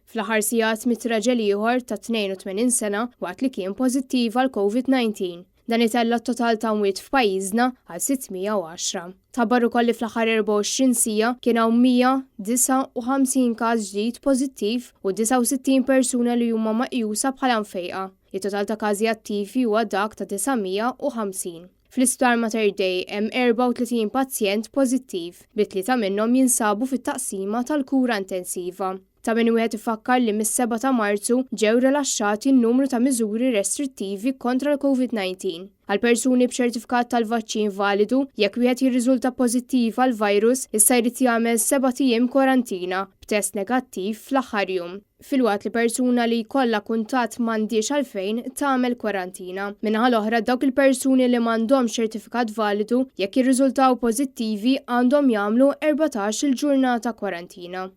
Fl-aħħar sigħat mit raġel ieħor ta' 82 sena waqt li kien pożittiv għal COVID-19. Dan itella t-total ta' mwiet f'pajjiżna għal 610. Tabar ukoll li fl-aħħar 24 siegħa kien hawn 159 każ ġdid pożittiv u 69 persuna li huma maqjusa bħala mfejqa. Il-total ta' każi attivi huwa dak ta' 950. Fl-Isptar Mater Dei hemm 34 pazjent pożittiv, bi-3 minnhom jinsabu fit-taqsima tal-kura intensiva. Ta' min wieħed ifakkar li mis-7 ta' Marzu ġew rilaxxati n-numru ta' miżuri restrittivi kontra l-COVID-19. Għal persuni b'ċertifikat tal-vaċċin validu, jekk wieħed jirriżulta pożittiv għal virus, issa jrid jagħmel 7 ijiem karantina b'test negattiv fl-aħħar jum. Filwaqt li persuna li jkollha kuntatt m'għandix għalfejn tagħmel kwarantina. Minnaħa l-oħra dawk il-persuni li m'għandhomx ċertifikat validu jekk jirriżultaw pożittivi għandhom jagħmlu 14 il-ġurnata kwarantina.